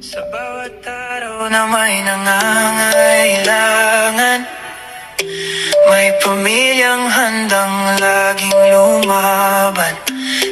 Sa bawat araw na may nangangailangan, may pamilyang handang laging lumaban.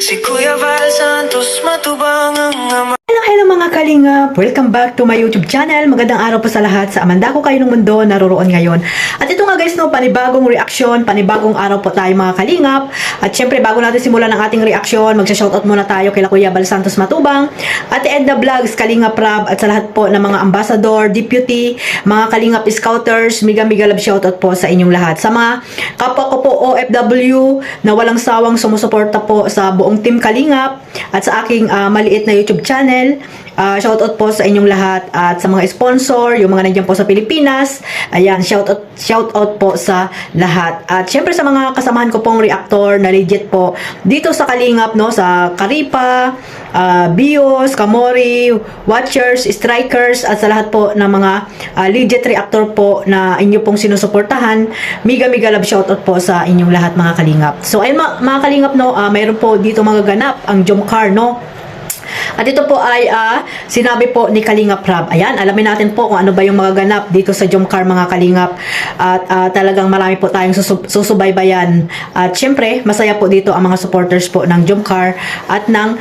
Si Kuya Val Santos matubang ang ama. Hello mga kalingap! Welcome back to my YouTube channel. Magandang araw po sa lahat. Sa amanda ko kayo ng mundo, naroroon ngayon. At ito nga guys, no, panibagong reaction, panibagong araw po tayo mga kalingap. At syempre, bago natin simulan ang ating reaction, magsha-shoutout muna tayo kay Kuya Val Santos Matubang, Ate Edna Vlogs, Kalingap Rab, at sa lahat po ng mga ambassador, deputy, mga kalingap scouters, mega love shoutout po sa inyong lahat. Sa mga kapwa ko po OFW na walang sawang sumusuporta po sa buong team Kalingap at sa aking maliit na YouTube channel. Shoutout po sa inyong lahat at sa mga sponsor, yung mga nandiyan po sa Pilipinas. Ayan, shoutout po sa lahat. At syempre sa mga kasamahan ko pong reactor na legit po dito sa Kalingap, no, sa Karipa, Bios, Kamori, Watchers, Strikers, at sa lahat po ng mga legit reactor po na inyo pong sinusuportahan. Mega love shoutout po sa inyong lahat mga Kalingap. So ayun mga Kalingap, no, mayroon po dito mga ganap ang Jomcar, no. At ito po ay sinabi po ni Kalingap Rab. Ayan, alamin natin po kung ano ba yung mga ganap dito sa Jomcar mga Kalingap. At talagang marami po tayong susubaybayan. At syempre, masaya po dito ang mga supporters po ng Jomcar at ng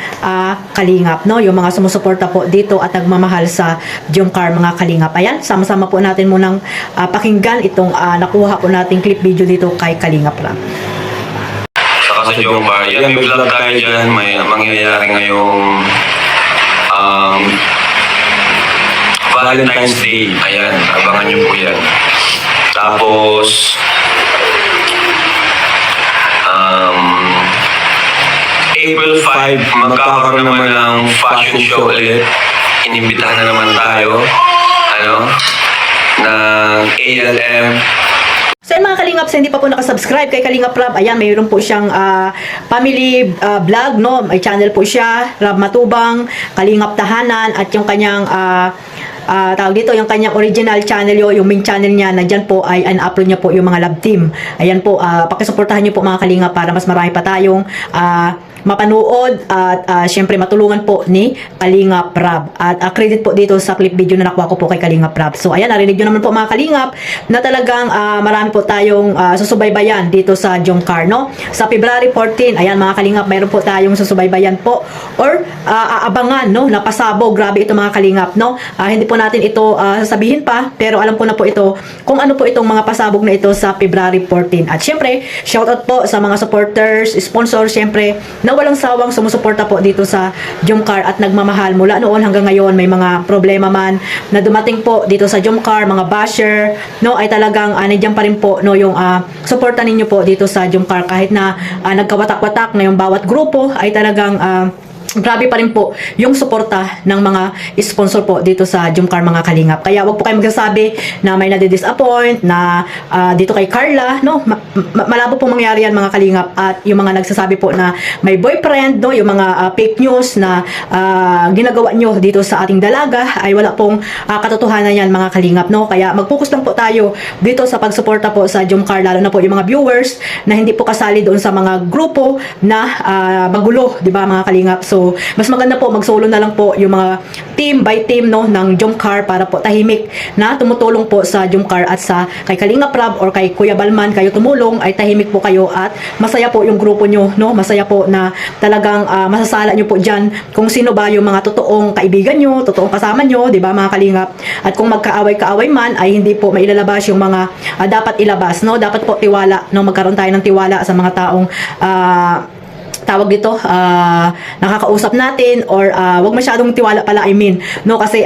Kalingap, no? Yung mga sumusuporta po dito at nagmamahal sa Jomcar mga Kalingap. Ayan, sama-sama po natin munang pakinggan itong nakuha po nating clip video dito kay Kalingap Rab. Sa Jomcar, yan, may vlog tayo dyan, may mangyayari ngayong Valentine's Day. Ayan, abangan nyo po yan. Tapos, April 5, magkakaroon naman ng fashion show ulit. Inimbitahan na naman tayo, ng ALM. So mga Kalingap, sa hindi pa po nakasubscribe kay Kalingap Rab, ayan, mayroon po siyang family vlog, no? May channel po siya, Rab Matubang, Kalingap Tahanan, at yung kanyang tawag dito, yung kanyang original channel, yung main channel niya, na dyan po ay un-upload niya po yung mga love team. Ayan po, pakisuportahan niyo po mga Kalingap para mas marami pa tayong mapanood at syempre matulungan po ni Kalingap Rab. At credit po dito sa clip video na nakuha ko po kay Kalingap Rab. So ayan, narinig nyo naman po mga Kalingap na talagang marami po tayong susubaybayan dito sa Jomcar, no? Sa February 14, ayan mga Kalingap, mayroon po tayong susubaybayan po or aabangan, no, na pasabog. Grabe ito mga Kalingap, no? Hindi po natin ito sasabihin pa, pero alam ko na po ito kung ano po itong mga pasabog na ito sa February 14. At syempre, shoutout po sa mga supporters, sponsors, syempre, na walang sawang sumusuporta po dito sa Jomcar at nagmamahal mula noon hanggang ngayon. May mga problema man na dumating po dito sa Jomcar, mga basher, no, ay talagang nandiyan pa rin po, no, yung suporta ninyo po dito sa Jomcar kahit na nagkawatak-watak na yung bawat grupo, ay talagang grabe pa rin po yung suporta ng mga sponsor po dito sa Jomcar mga Kalingap. Kaya wag po kayo magsasabi na may nadi-disappoint na dito kay Carla, no? Malabo pong mangyari yan mga Kalingap. At yung mga nagsasabi po na may boyfriend, no, yung mga fake news na ginagawa nyo dito sa ating dalaga, ay wala pong katotohanan yan mga Kalingap, no? Kaya mag-focus lang po tayo dito sa pagsuporta po sa Jomcar, lalo na po yung mga viewers na hindi po kasali doon sa mga grupo na magulo, di ba mga Kalingap? So mas maganda po mag-solo na lang po yung mga team by team, no, ng Jomcar para po tahimik na tumutulong po sa Jomcar at sa kay Kalingap Rab or kay Kuya Balman kayo tumulong, ay tahimik po kayo at masaya po yung grupo nyo, no? Masaya po na talagang masasala nyo po dyan kung sino ba yung mga totoong kaibigan nyo, totoong kasama nyo, di ba mga Kalingap? At kung magkaaway-kaaway man, ay hindi po mailalabas yung mga dapat ilabas, no? Dapat po tiwala, no? Magkaroon tayo ng tiwala sa mga taong tawag dito, nakakausap natin, or wag masyadong tiwala pala, I mean, no, kasi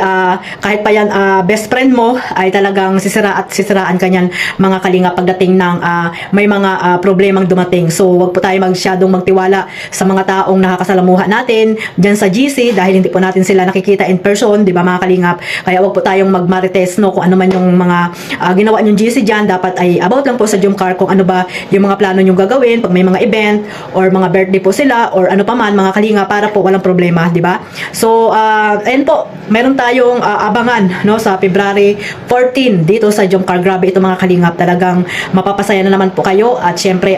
kahit pa yan best friend mo, ay talagang sisiraan kanyan mga Kalingap pagdating ng may mga problemang dumating. So wag po tayo masyadong magtiwala sa mga taong nakakasalamuha natin dyan sa GC dahil hindi po natin sila nakikita in person, di ba mga Kalingap? Kaya wag po tayong magmarites, no, kung ano man yung mga ginawa nyong GC dyan. Dapat ay about lang po sa Jomcar kung ano ba yung mga plano nyong gagawin pag may mga event or mga birthday po po sila or ano pa man mga kalinga para po walang problema, di ba? So, ayun po, meron tayong abangan no sa February 14 dito sa Jomcar. Grabe ito mga kalingap, talagang mapapasaya na naman po kayo at syempre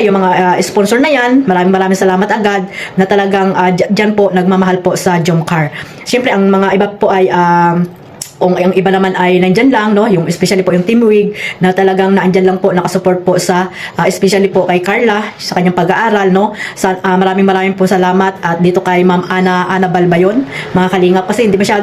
yung mga sponsor na yan, maraming salamat agad na talagang dyan po nagmamahal po sa Jomcar. Syempre ang mga iba po ay kung yung iba naman ay nandyan lang, no? Yung especially po yung Team Wig na talagang naandyan lang po, nakasupport po sa especially po kay Carla sa kanyang pag-aaral, no? Sa, maraming po salamat at dito kay Ma'am Ana Balbayon, mga kalingap, kasi hindi ko siya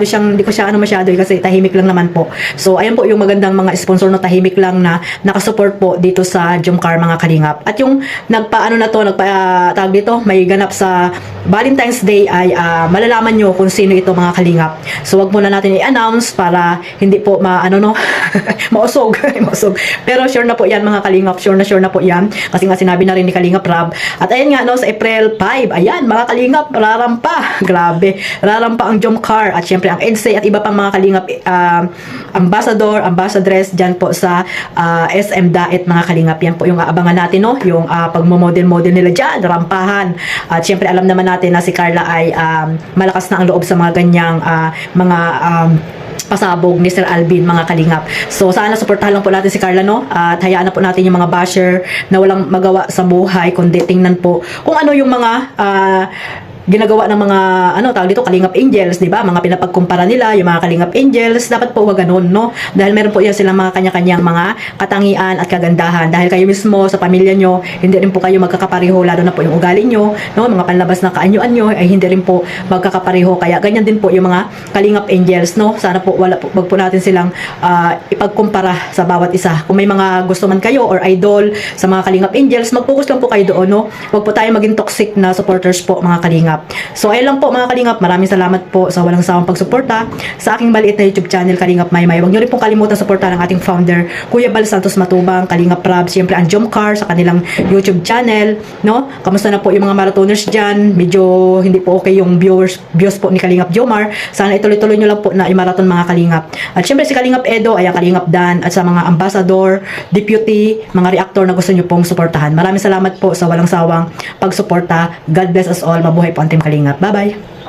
masyado kasi tahimik lang naman po. So ayan po yung magandang mga sponsor na tahimik lang na nakasupport po dito sa Jomcar mga kalingap. At yung tawag dito, may ganap sa Valentine's Day ay malalaman nyo kung sino ito mga kalingap. So wag muna natin i-announce para hindi po mausog. Pero sure na po yan mga kalingap, sure na po yan kasi nga sinabi na rin ni Kalingap Rab. At ayan nga no, sa April 5, ayan mga kalingap, rarampa, grabe, rarampa ang Jomcar at syempre ang EDSA at iba pang mga kalingap ambassadress dyan po sa SM Daet mga kalingap. Yan po yung aabangan natin, no, yung pagmo-model nila dyan, rampahan. At syempre alam naman natin na si Carla ay malakas na ang loob sa mga ganyang pasabog ni Sir Alvin mga kalingap. So sana suportahan lang po natin si Carla, no? At hayaan na po natin yung mga basher na walang magawa sa buhay kundi tingnan po kung ano yung mga ginagawa ng mga tawag dito, Kalingap Angels, di ba? Mga pinapagkumpara nila, yung mga Kalingap Angels, dapat po wag ganun, no? Dahil meron po yan silang mga kanya-kanyang mga katangian at kagandahan. Dahil kayo mismo sa pamilya nyo, hindi rin po kayo magkakapareho, lalo na po yung ugali nyo, no? Mga panlabas na kaanyuan nyo ay hindi rin po magkakapareho. Kaya ganyan din po yung mga Kalingap Angels, no? Sana po wag po natin silang ipagkumpara sa bawat isa. Kung may mga gusto man kayo or idol sa mga Kalingap Angels, mag-focus lang po kayo doon, no? Wag po tayo maging toxic na supporters po mga Kalingap. So ayun lang po mga kalingap, maraming salamat po sa walang sawang pagsuporta sa aking maliit na YouTube channel Kalingap Maymay. Huwag niyo rin pong kalimutan suportahan ang ating founder Kuya Bal Santos Matubang, Kalingap Rab, siyempre ang Jomcar sa kanilang YouTube channel, no? Kamusta na po yung mga marathoners diyan? Medyo hindi po okay yung views po ni Kalingap Jomar. Sana ituloy-tuloy niyo lang po na i-marathon mga kalingap. At siyempre si Kalingap Edo, ay Kalingap Dan at sa mga ambassador, deputy, mga reactor na gusto niyo pong suportahan. Maraming salamat po sa walang sawang pagsuporta. God bless us all. Mabuhay po ang Team Kalingap. Bye-bye!